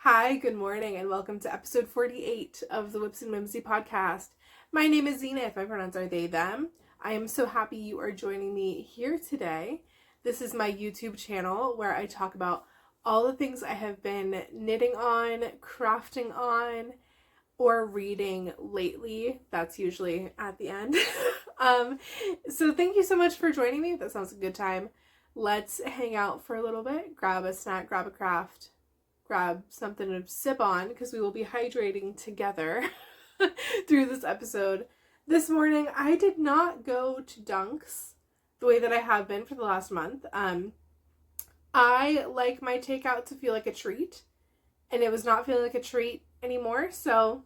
Hi, good morning, and welcome to episode 48 of the Whips and Whimsy podcast. My name is Zena, if my pronouns are they, them. I am so happy you are joining me here today. This is my YouTube channel where I talk about all the things I have been knitting on, crafting on, or reading lately. That's usually at the end. So thank you so much for joining me. That sounds a good time. Let's hang out for a little bit, grab a snack, grab a craft, grab something to sip on, because we will be hydrating together through this episode. This morning, I did not go to Dunks the way that I have been for the last month. I like my takeout to feel like a treat, and it was not feeling like a treat anymore, so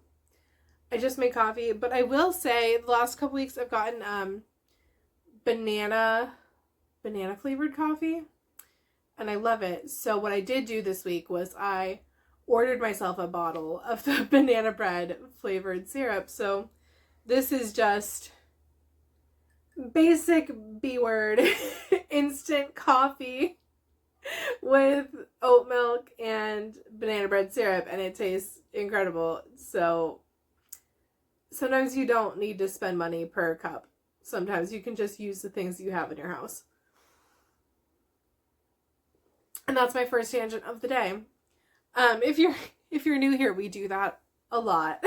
I just made coffee. But I will say, the last couple weeks I've gotten banana flavored coffee, and I love it. So what I did do this week was I ordered myself a bottle of the banana bread flavored syrup. So this is just basic B-word instant coffee with oat milk and banana bread syrup, and it tastes incredible. So sometimes you don't need to spend money per cup. Sometimes you can just use the things you have in your house. And that's my first tangent of the day. If you're new here, we do that a lot.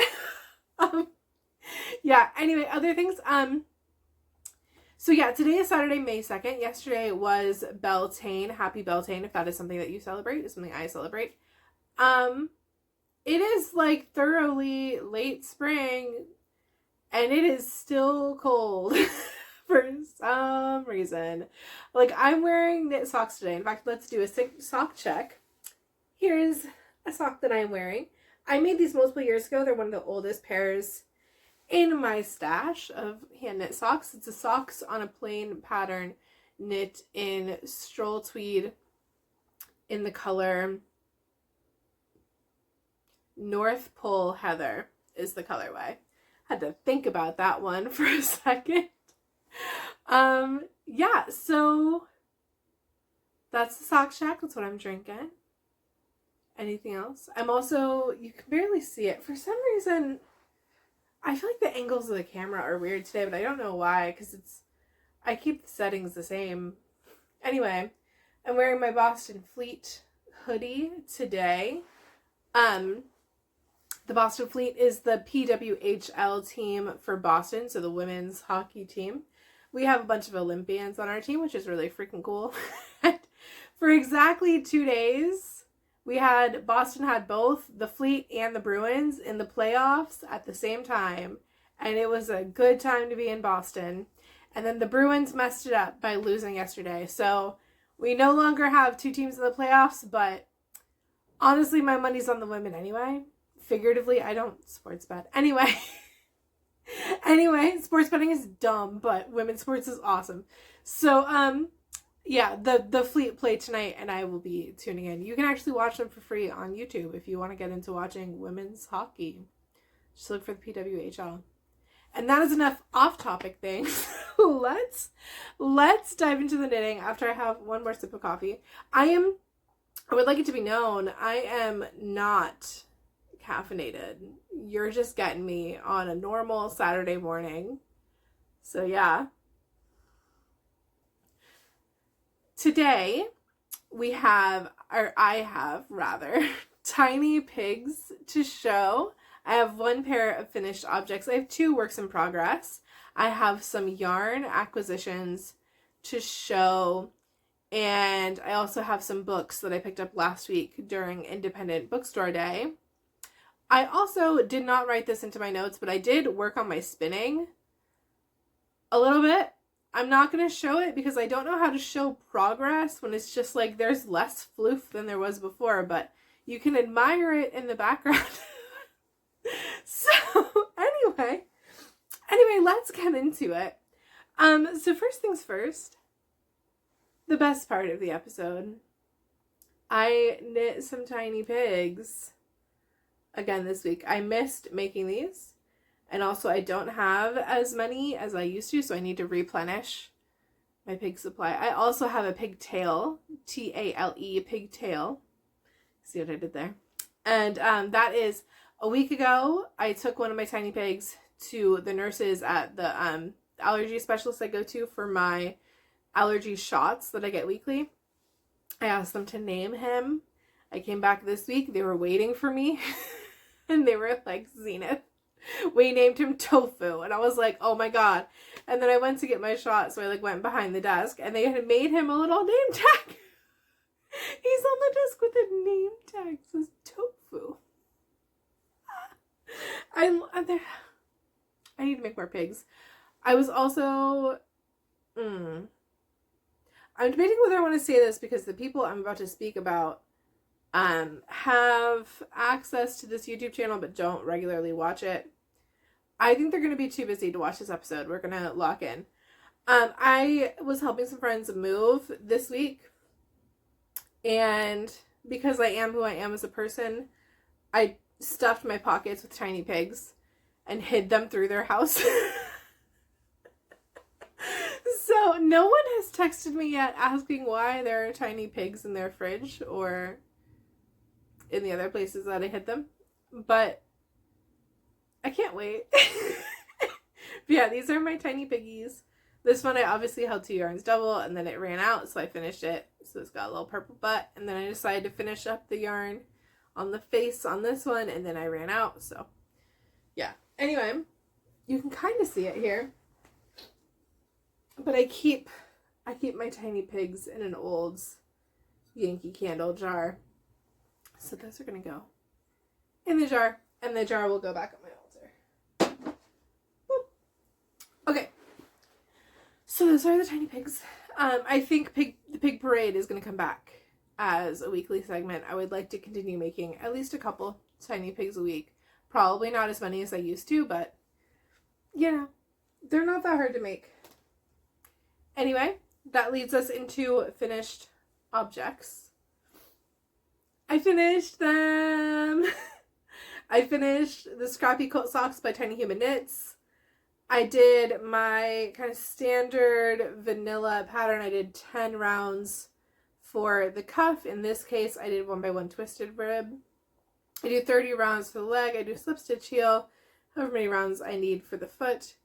Yeah, anyway, other things. So yeah, today is Saturday, May 2nd. Yesterday was Beltane. Happy Beltane, if that is something that you celebrate. It's something I celebrate. It is like thoroughly late spring, and it is still cold. For some reason. Like, I'm wearing knit socks today. In fact, let's do a sock check. Here's a sock that I'm wearing. I made these multiple years ago. They're one of the oldest pairs in my stash of hand knit socks. It's a socks on a plain pattern knit in stroll tweed in the color North Pole Heather is the colorway. Had to think about that one for a second. Yeah, so that's the sock shack. That's what I'm drinking. Anything else? I'm also, you can barely see it. For some reason, I feel like the angles of the camera are weird today, but I don't know why, because I keep the settings the same. Anyway, I'm wearing my Boston Fleet hoodie today. The Boston Fleet is the PWHL team for Boston, so the women's hockey team. We have a bunch of Olympians on our team, which is really freaking cool. For exactly 2 days, Boston had both the Fleet and the Bruins in the playoffs at the same time, and it was a good time to be in Boston. And then the Bruins messed it up by losing yesterday, so we no longer have two teams in the playoffs, but honestly, my money's on the women anyway. Figuratively, I don't sports bet. Anyway, sports betting is dumb, but women's sports is awesome. So, yeah, the Fleet play tonight, and I will be tuning in. You can actually watch them for free on YouTube if you want to get into watching women's hockey. Just look for the PWHL. And that is enough off-topic things. Let's dive into the knitting after I have one more sip of coffee. I would like it to be known, I am not caffeinated. You're just getting me on a normal Saturday morning. So yeah. Today I have tiny pigs to show. I have one pair of finished objects. I have two works in progress. I have some yarn acquisitions to show, and I also have some books that I picked up last week during Independent Bookstore Day. I also did not write this into my notes, but I did work on my spinning a little bit. I'm not going to show it because I don't know how to show progress when it's just like there's less floof than there was before, but you can admire it in the background. So anyway, let's get into it. So first things first, the best part of the episode. I knit some tiny pigs again this week. I missed making these, and also I don't have as many as I used to, so I need to replenish my pig supply. I also have a pigtail, T-A-L-E, pigtail. See what I did there? And that is a week ago. I took one of my tiny pigs to the nurses at the allergy specialist I go to for my allergy shots that I get weekly. I asked them to name him. I came back this week. They were waiting for me. And they were like, Zenith, we named him Tofu. And I was like, oh my God. And then I went to get my shot. So I like went behind the desk and they had made him a little name tag. He's on the desk with a name tag. It says Tofu. I need to make more pigs. I was also... I'm debating whether I want to say this because the people I'm about to speak about have access to this YouTube channel but don't regularly watch it. I think they're going to be too busy to watch this episode. We're going to lock in. I was helping some friends move this week. And because I am who I am as a person, I stuffed my pockets with tiny pigs and hid them through their house. So no one has texted me yet asking why there are tiny pigs in their fridge or in the other places that I hid them. But I can't wait. But yeah, these are my tiny piggies. This one I obviously held 2 yarns double and then it ran out, so I finished it. So it's got a little purple butt, and then I decided to finish up the yarn on the face on this one, and then I ran out. So yeah. Anyway, you can kind of see it here. But I keep my tiny pigs in an old Yankee Candle jar. So those are going to go in the jar, and the jar will go back on my altar. Boop. Okay. So those are the tiny pigs. I think the pig parade is going to come back as a weekly segment. I would like to continue making at least a couple tiny pigs a week. Probably not as many as I used to, but you know, they're not that hard to make. Anyway, that leads us into finished objects. I finished them. I finished the Scrappy Quilt Socks by Tiny Human Knits. I did my kind of standard vanilla pattern. I did 10 rounds for the cuff. In this case, I did 1x1 twisted rib. I do 30 rounds for the leg. I do slip stitch heel, however many rounds I need for the foot,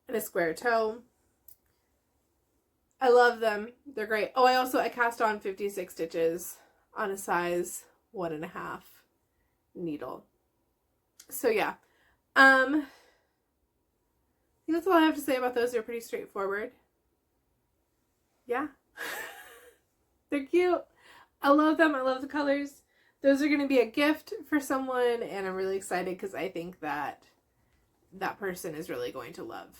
and a square toe. I love them. They're great. Oh, I cast on 56 stitches on a size 1.5 needle. So yeah. I think that's all I have to say about those. They're pretty straightforward. Yeah. They're cute. I love them. I love the colors. Those are going to be a gift for someone, and I'm really excited because I think that that person is really going to love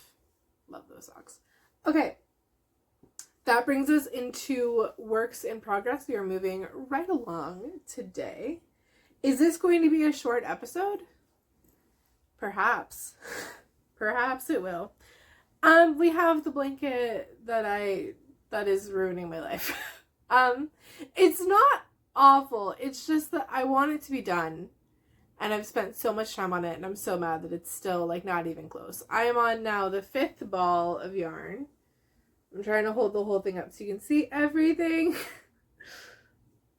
those socks. Okay. That brings us into works in progress. We are moving right along today. Is this going to be a short episode? Perhaps. Perhaps it will. We have the blanket that is ruining my life. It's not awful. It's just that I want it to be done. And I've spent so much time on it, and I'm so mad that it's still like not even close. I am on now the 5th ball of yarn. I'm trying to hold the whole thing up so you can see everything.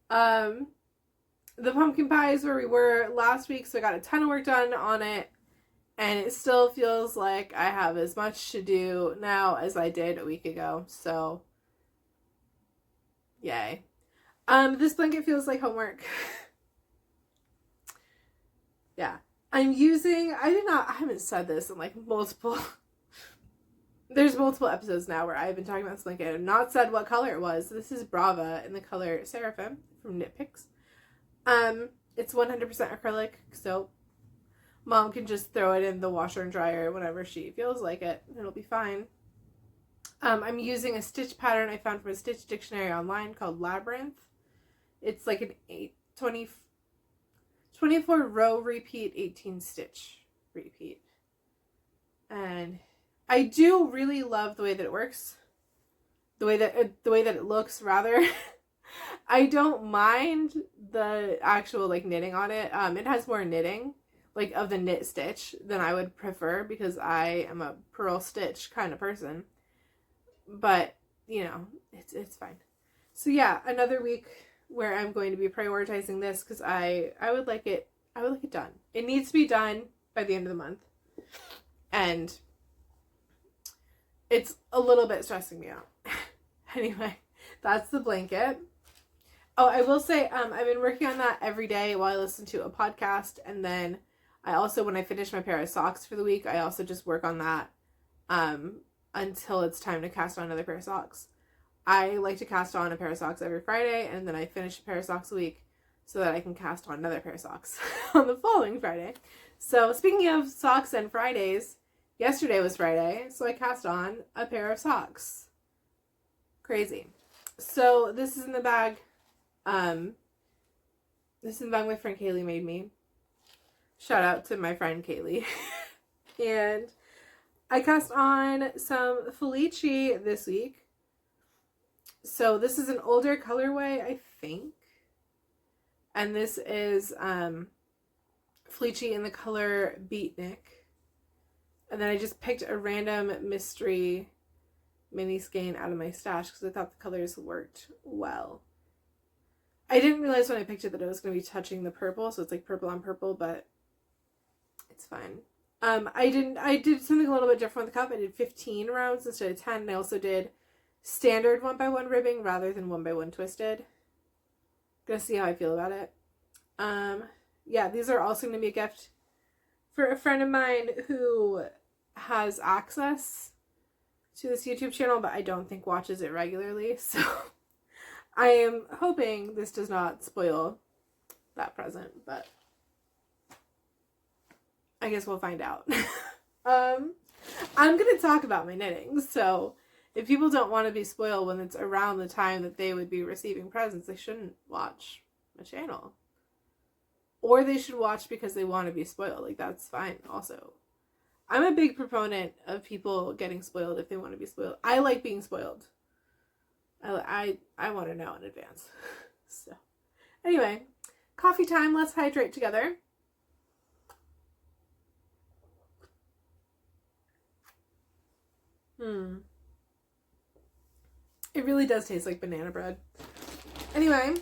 The pumpkin pie is where we were last week, so I got a ton of work done on it. And it still feels like I have as much to do now as I did a week ago. So, yay. This blanket feels like homework. Yeah. I haven't said this in like there's multiple episodes now where I've been talking about this blanket. I've not said what color it was. This is Brava in the color Seraphim from Knit Picks. It's 100% acrylic, so Mom can just throw it in the washer and dryer whenever she feels like it. It'll be fine. I'm using a stitch pattern I found from a stitch dictionary online called Labyrinth. It's like an 24 row repeat, 18 stitch repeat. And I do really love the way that it works. The way that it looks, rather. I don't mind the actual like knitting on it. It has more knitting, like of the knit stitch, than I would prefer because I am a purl stitch kind of person. But, you know, it's fine. So yeah, another week where I'm going to be prioritizing this because I would like it done. It needs to be done by the end of the month. And it's a little bit stressing me out. Anyway, that's the blanket. Oh, I will say, I've been working on that every day while I listen to a podcast. And then I also, when I finish my pair of socks for the week, I also just work on that until it's time to cast on another pair of socks. I like to cast on a pair of socks every Friday, and then I finish a pair of socks a week so that I can cast on another pair of socks on the following Friday. So speaking of socks and Fridays, yesterday was Friday, so I cast on a pair of socks. Crazy. So this is in the bag. This is in the bag my friend Kaylee made me. Shout out to my friend Kaylee. And I cast on some Felici this week. So this is an older colorway, I think. And this is Felici in the color Beatnik. And then I just picked a random mystery mini skein out of my stash because I thought the colors worked well. I didn't realize when I picked it that it was going to be touching the purple, so it's like purple on purple, but it's fine. I did something a little bit different with the cup. I did 15 rounds instead of 10. And I also did standard 1x1 ribbing rather than 1x1 twisted. Gonna see how I feel about it. Yeah, these are also going to be a gift for a friend of mine who has access to this YouTube channel, but I don't think watches it regularly. So I am hoping this does not spoil that present, but I guess we'll find out. I'm going to talk about my knitting, so if people don't want to be spoiled when it's around the time that they would be receiving presents, they shouldn't watch my channel. Or they should watch because they want to be spoiled. Like, that's fine also. I'm a big proponent of people getting spoiled if they want to be spoiled. I like being spoiled. I want to know in advance. So, anyway, coffee time. Let's hydrate together. It really does taste like banana bread. Anyway,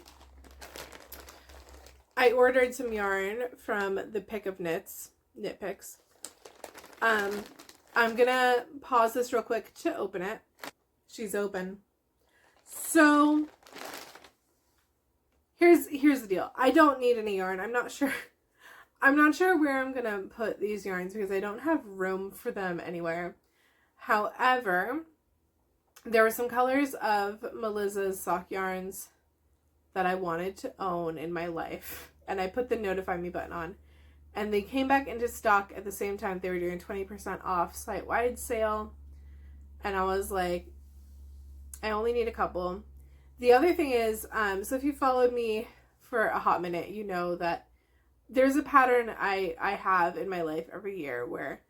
I ordered some yarn from the Pick of Knits, Knit Picks. I'm gonna pause this real quick to open it. She's open. So here's the deal. I don't need any yarn. I'm not sure where I'm gonna put these yarns because I don't have room for them anywhere. However, there were some colors of Melissa's sock yarns that I wanted to own in my life, and I put the notify me button on, and they came back into stock at the same time they were doing 20% off site-wide sale, and I was like, I only need a couple. The other thing is, so if you followed me for a hot minute, you know that there's a pattern I have in my life every year where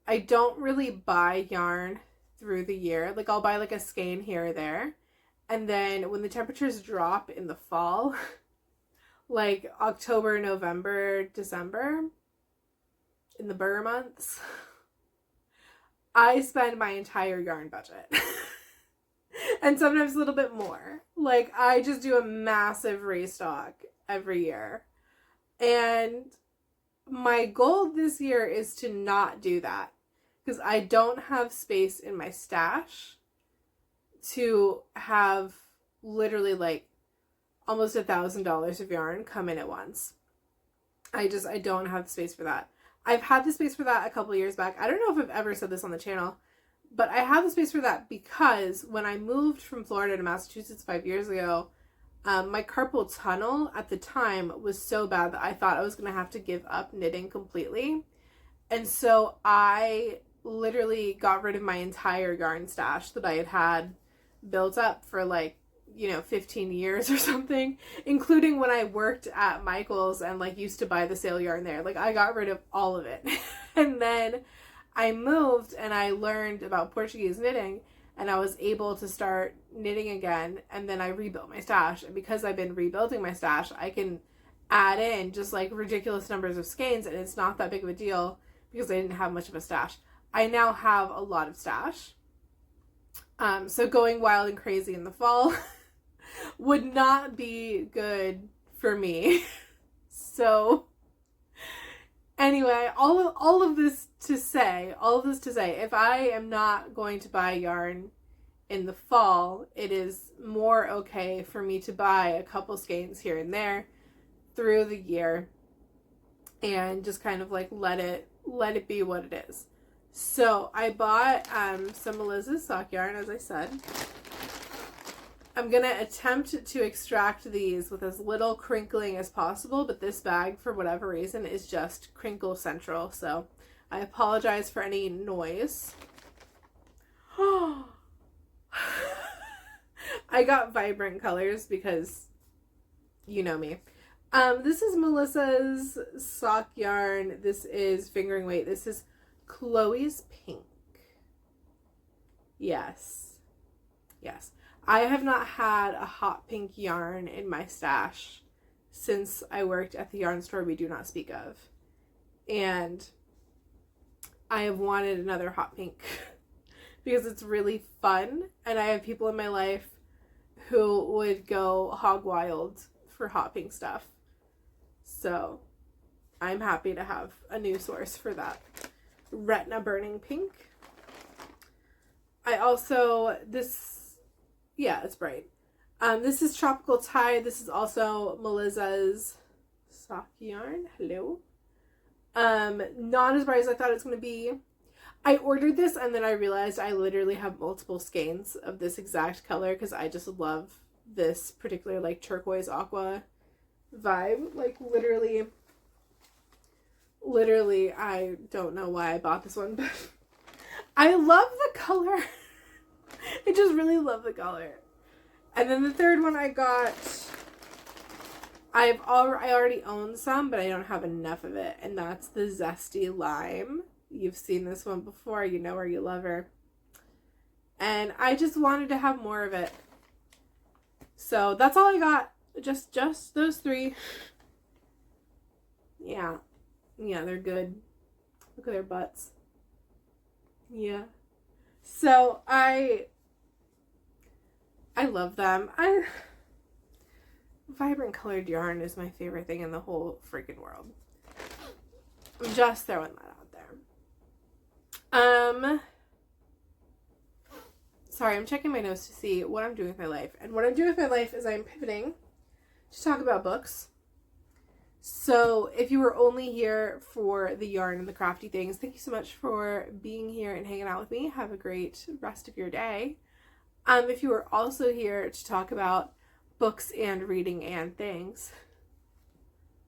I don't really buy yarn through the year. Like, I'll buy like a skein here or there. And then when the temperatures drop in the fall, like October, November, December, in the burr months, I spend my entire yarn budget. And sometimes a little bit more. Like, I just do a massive restock every year. And my goal this year is to not do that. Because I don't have space in my stash to have literally like almost $1,000 of yarn come in at once. I don't have the space for that. I've had the space for that a couple years back. I don't know if I've ever said this on the channel, but I have the space for that because when I moved from Florida to Massachusetts 5 years ago, my carpal tunnel at the time was so bad that I thought I was going to have to give up knitting completely. And so I literally got rid of my entire yarn stash that I had built up for 15 years or something, including when I worked at Michael's and used to buy the sale yarn there. I got rid of all of it. And then I moved and I learned about Portuguese knitting and I was able to start knitting again, and then I rebuilt my stash. And because I've been rebuilding my stash, I can add in just ridiculous numbers of skeins and it's not that big of a deal because I didn't have much of a stash. I now have a lot of stash. So going wild and crazy in the fall. would not be good for me. So anyway, all of this to say, if I am not going to buy yarn in the fall, it is more okay for me to buy a couple skeins here and there through the year and just kind of like let it be what it is. So I bought some Melissa's sock yarn, as I said. I'm going to attempt to extract these with as little crinkling as possible, but this bag, for whatever reason, is just crinkle central. So I apologize for any noise. I got vibrant colors because you know me. This is Melissa's sock yarn. This is fingering weight. This is Chloe's Pink. Yes. I have not had a hot pink yarn in my stash since I worked at the yarn store we do not speak of. And I have wanted another hot pink because it's really fun. And I have people in my life who would go hog wild for hot pink stuff. So I'm happy to have a new source for that. Retina burning pink. I also, it's bright. This is Tropical Tide. This is also Melissa's sock yarn. Hello. Not as bright as I thought it was going to be. I ordered this and then I realized I literally have multiple skeins of this exact color because I just love this particular like turquoise aqua vibe. Like literally, I don't know why I bought this one, but I love the color. I just really love the color. And then the third one I got, I already own some, but I don't have enough of it. And that's the Zesty Lime. You've seen this one before. You know her, you love her. And I just wanted to have more of it. So that's all I got. Just those three. Yeah, they're good. Look at their butts. Yeah. So I love them. Vibrant colored yarn is my favorite thing in the whole freaking world. I'm just throwing that out there. Sorry, I'm checking my notes to see what I'm doing with my life. And what I'm doing with my life is I'm pivoting to talk about books. So if you were only here for the yarn and the crafty things, thank you so much for being here and hanging out with me. Have a great rest of your day. If you were also here to talk about books and reading and things,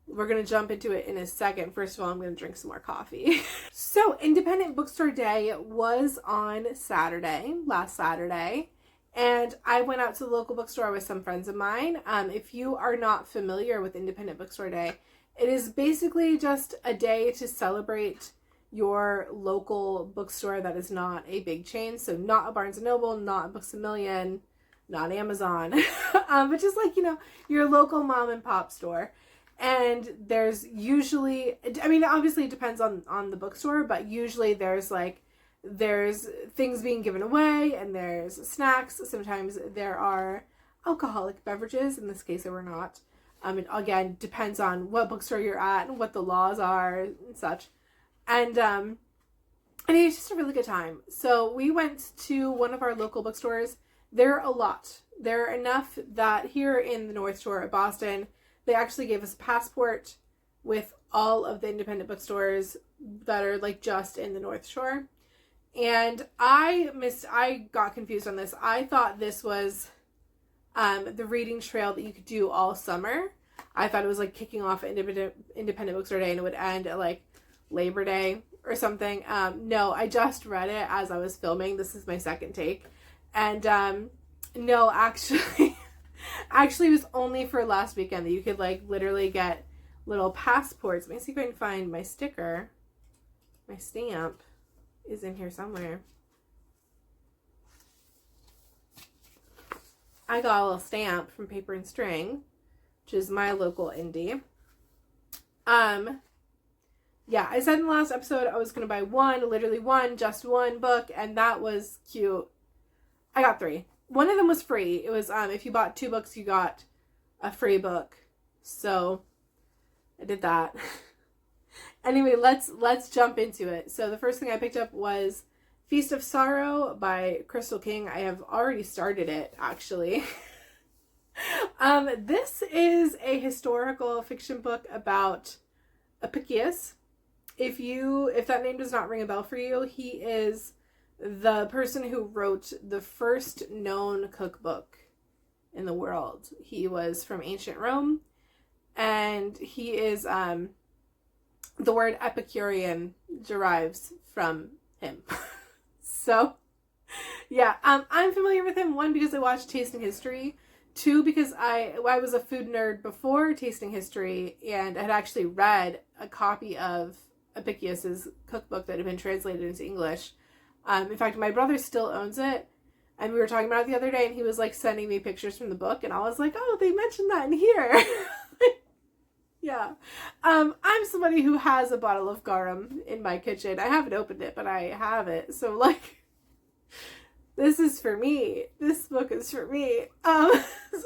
we're going to jump into it in a second. First of all, I'm going to drink some more coffee. So Independent Bookstore Day was on last Saturday. And I went out to the local bookstore with some friends of mine. If you are not familiar with Independent Bookstore Day, it is basically just a day to celebrate your local bookstore that is not a big chain. So not a Barnes & Noble, not a Books A Million, not Amazon, but just like, your local mom and pop store. And there's usually, obviously it depends on the bookstore, but usually there's things being given away and there's snacks. Sometimes there are alcoholic beverages. In this case, there were not. It again depends on what bookstore you're at and what the laws are and such. And it's just a really good time. So we went to one of our local bookstores. There are a lot. There are enough that here in the North Shore of Boston, they actually gave us a passport with all of the independent bookstores that are just in the North Shore. And I got confused on this. I thought this was the reading trail that you could do all summer. I thought it was kicking off Independent Bookstore Day and it would end at Labor Day or something. No, I just read it as I was filming. This is my second take. And no, actually it was only for last weekend that you could literally get little passports. Let me see if I can find my sticker. My stamp is in here somewhere. I got a little stamp from Paper and String, which is my local indie. Yeah, I said in the last episode I was going to buy just one book, and that was cute. I got 3. one of them was free. It was if you bought 2 books, you got a free book. So I did that. Anyway, let's jump into it. So the first thing I picked up was Feast of Sorrow by Crystal King. I have already started it, actually. This is a historical fiction book about Apicius. If that name does not ring a bell for you, he is the person who wrote the first known cookbook in the world. He was from ancient Rome, and he is the word Epicurean derives from him. So yeah, I'm familiar with him, 1 because I watched Tasting History, 2 because I was a food nerd before Tasting History and had actually read a copy of Apicius's cookbook that had been translated into English. In fact, my brother still owns it, and we were talking about it the other day, and he was like sending me pictures from the book, and I was like, oh, they mentioned that in here. Yeah. I'm somebody who has a bottle of garum in my kitchen. I haven't opened it, but I have it. So like, this is for me. This book is for me. So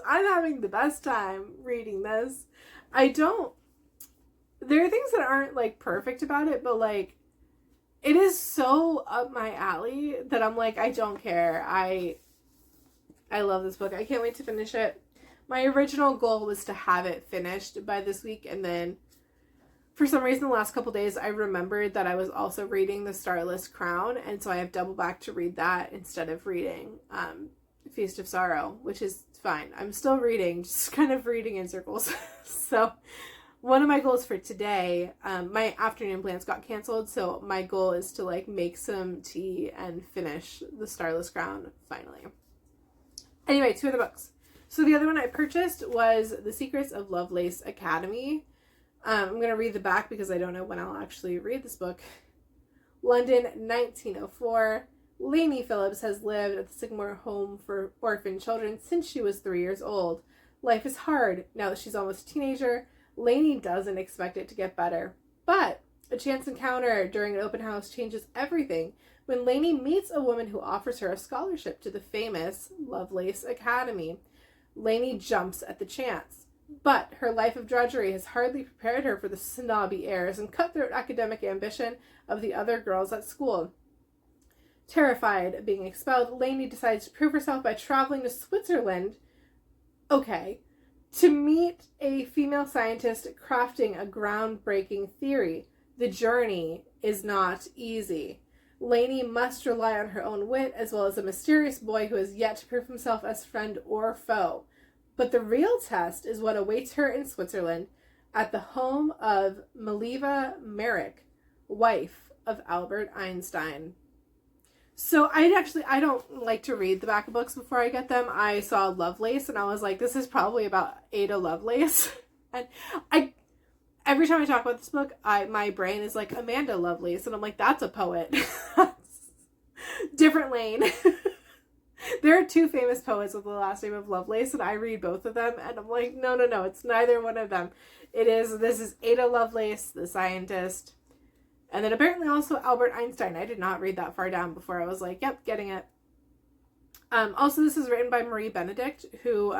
I'm having the best time reading this. There are things that aren't like perfect about it, but like, it is so up my alley that I'm like, I don't care. I love this book. I can't wait to finish it. My original goal was to have it finished by this week, and then for some reason the last couple days I remembered that I was also reading The Starless Crown, and so I have double back to read that instead of reading Feast of Sorrow, which is fine. I'm still reading, just kind of reading in circles. So one of my goals for today, my afternoon plans got canceled, so my goal is to like make some tea and finish The Starless Crown finally. Anyway, 2 other books. So the other one I purchased was The Secrets of Lovelace Academy. I'm going to read the back because I don't know when I'll actually read this book. London, 1904. Lainey Phillips has lived at the Sycamore Home for Orphan Children since she was 3 years old. Life is hard. Now that she's almost a teenager, Lainey doesn't expect it to get better. But a chance encounter during an open house changes everything when Lainey meets a woman who offers her a scholarship to the famous Lovelace Academy. Lainey jumps at the chance, but her life of drudgery has hardly prepared her for the snobby airs and cutthroat academic ambition of the other girls at school. Terrified of being expelled, Lainey decides to prove herself by traveling to Switzerland, to meet a female scientist crafting a groundbreaking theory. The journey is not easy. Lainey must rely on her own wit, as well as a mysterious boy who has yet to prove himself as friend or foe. But the real test is what awaits her in Switzerland, at the home of Mileva Merrick, wife of Albert Einstein. So I don't like to read the back of books before I get them. I saw Lovelace, and I was like, this is probably about Ada Lovelace. And every time I talk about this book, my brain is like Amanda Lovelace, and I'm like, that's a poet. Different lane. There are 2 famous poets with the last name of Lovelace, and I read both of them, and I'm like, no, it's neither one of them. This is Ada Lovelace, the scientist, and then apparently also Albert Einstein. I did not read that far down before I was like, yep, getting it. Also, this is written by Marie Benedict, who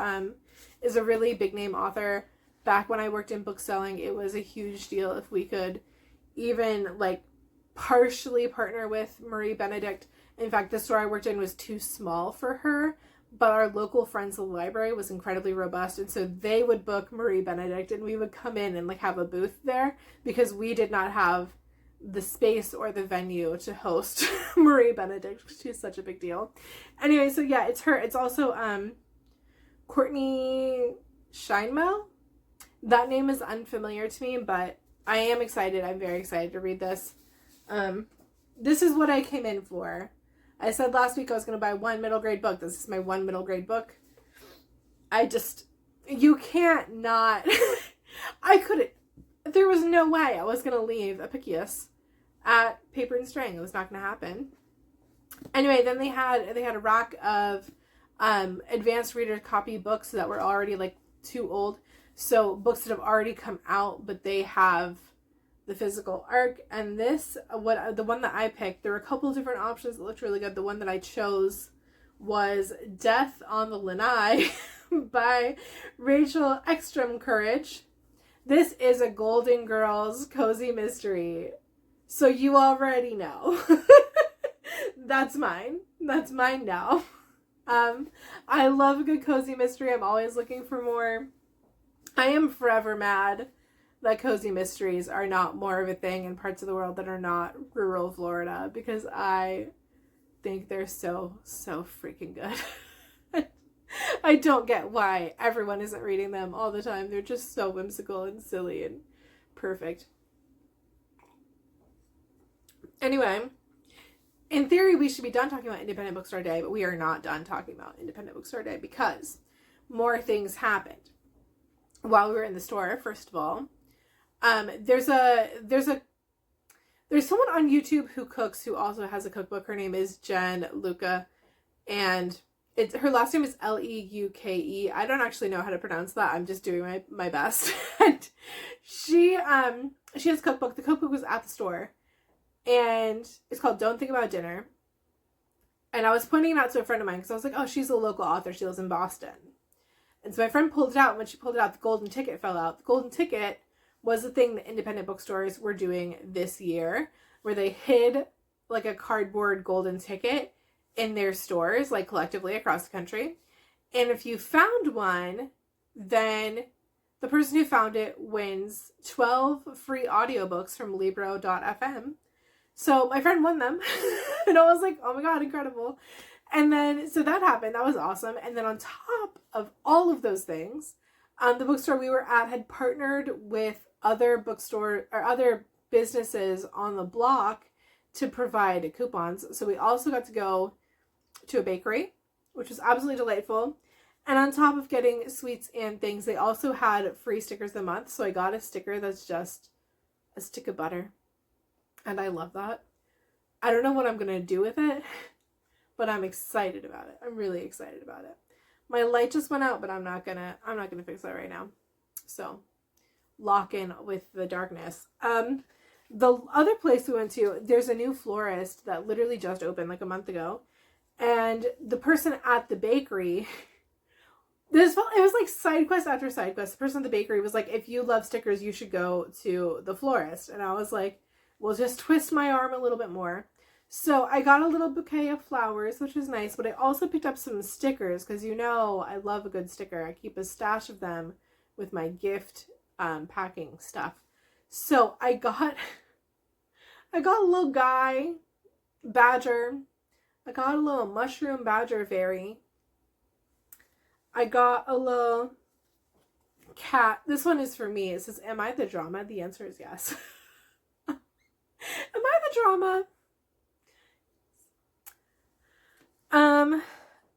is a really big name author. Back when I worked in book selling, it was a huge deal if we could even like partially partner with Marie Benedict. In fact, the store I worked in was too small for her, but our local Friends of the Library was incredibly robust, and so they would book Marie Benedict, and we would come in and like have a booth there because we did not have the space or the venue to host Marie Benedict. She's such a big deal. Anyway, so yeah, it's her. It's also Courtney Scheinmel. That name is unfamiliar to me, but I am excited. I'm very excited to read this. This is what I came in for. I said last week I was going to buy 1 middle grade book. This is my 1 middle grade book. You can't not. There was no way I was going to leave Apicius at Paper and String. It was not going to happen. Anyway, then they had a rack of advanced reader copy books that were already like too old. So books that have already come out, but they have the physical arc. And the one that I picked, there were a couple of different options that looked really good. The one that I chose was Death on the Lanai by Rachel Ekstrom Courage. This is a Golden Girls cozy mystery, so you already know. That's mine. That's mine now. I love a good cozy mystery. I'm always looking for more. I am forever mad that cozy mysteries are not more of a thing in parts of the world that are not rural Florida, because I think they're so freaking good. I don't get why everyone isn't reading them all the time. They're just so whimsical and silly and perfect. Anyway, in theory, we should be done talking about Independent Bookstore Day, but we are not done talking about Independent Bookstore Day because more things happened while we were in the store. First of all, there's someone on YouTube who cooks who also has a cookbook. Her name is Jen Luca, and her last name is Leuke. I don't actually know how to pronounce that. I'm just doing my best. And she has a cookbook. The cookbook was at the store, and it's called Don't Think About Dinner. And I was pointing it out to a friend of mine because I was like, oh, she's a local author. She lives in Boston. And so my friend pulled it out. And when she pulled it out, the golden ticket fell out. The golden ticket was the thing that independent bookstores were doing this year, where they hid like a cardboard golden ticket in their stores, like collectively across the country. And if you found one, then the person who found it wins 12 free audiobooks from Libro.fm. So my friend won them. And I was like, oh my God, incredible. And then, so that happened. That was awesome. And then on top of all of those things, the bookstore we were at had partnered with other bookstore or other businesses on the block to provide coupons. So we also got to go to a bakery, which was absolutely delightful. And on top of getting sweets and things, they also had free stickers of the month. So I got a sticker that's just a stick of butter. And I love that. I don't know what I'm going to do with it, but I'm excited about it. I'm really excited about it. My light just went out, but I'm not gonna fix that right now. So lock in with the darkness. The other place we went to, there's a new florist that literally just opened like a month ago. And the person at the bakery, it was like side quest after side quest. The person at the bakery was like, if you love stickers, you should go to the florist. And I was like, well, just twist my arm a little bit more. So I got a little bouquet of flowers, which was nice, but I also picked up some stickers because I love a good sticker. I keep a stash of them with my gift packing stuff. So I got a little guy badger. I got a little mushroom badger fairy. I got a little cat. This one is for me. It says, am I the drama? The answer is yes. Am I the drama?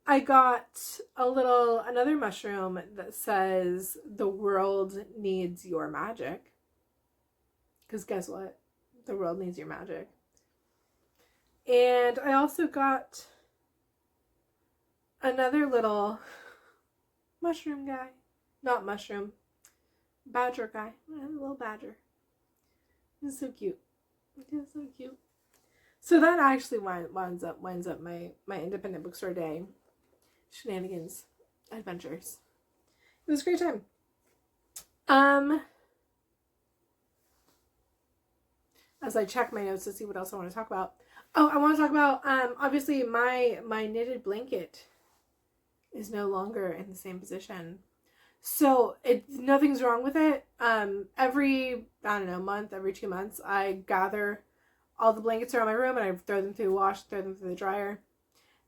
I got another mushroom that says the world needs your magic. Because guess what? The world needs your magic. And I also got another little mushroom guy. Not mushroom. Badger guy. A little badger. He's so cute. He's so cute. So that actually winds up my independent bookstore day shenanigans adventures. It was a great time. As I check my notes to see what else I want to talk about. Oh, I want to talk about obviously my knitted blanket is no longer in the same position. So nothing's wrong with it. Every month, every 2 months, I gather all the blankets around my room and I throw them through the wash, throw them through the dryer.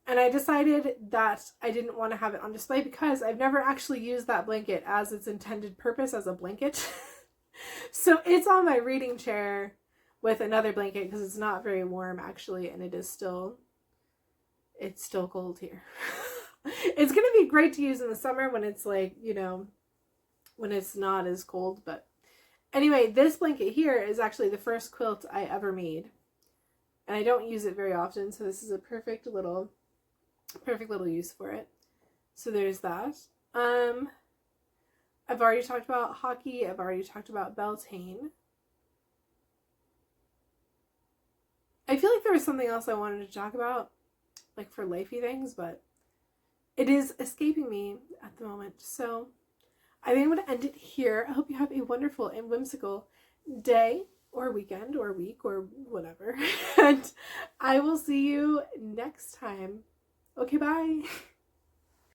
And I decided that I didn't want to have it on display because I've never actually used that blanket as its intended purpose as a blanket. So it's on my reading chair with another blanket because it's not very warm actually, and it's still cold here. It's going to be great to use in the summer when it's like, when it's not as cold. But anyway, this blanket here is actually the first quilt I ever made. And I don't use it very often, so this is a perfect little use for it. So there's that. I've already talked about hockey. I've already talked about Beltane. I feel like there was something else I wanted to talk about, like for lifey things, but it is escaping me at the moment. So I think I'm going to end it here. I hope you have a wonderful and whimsical day or weekend or week or whatever. And I will see you next time. Okay, bye.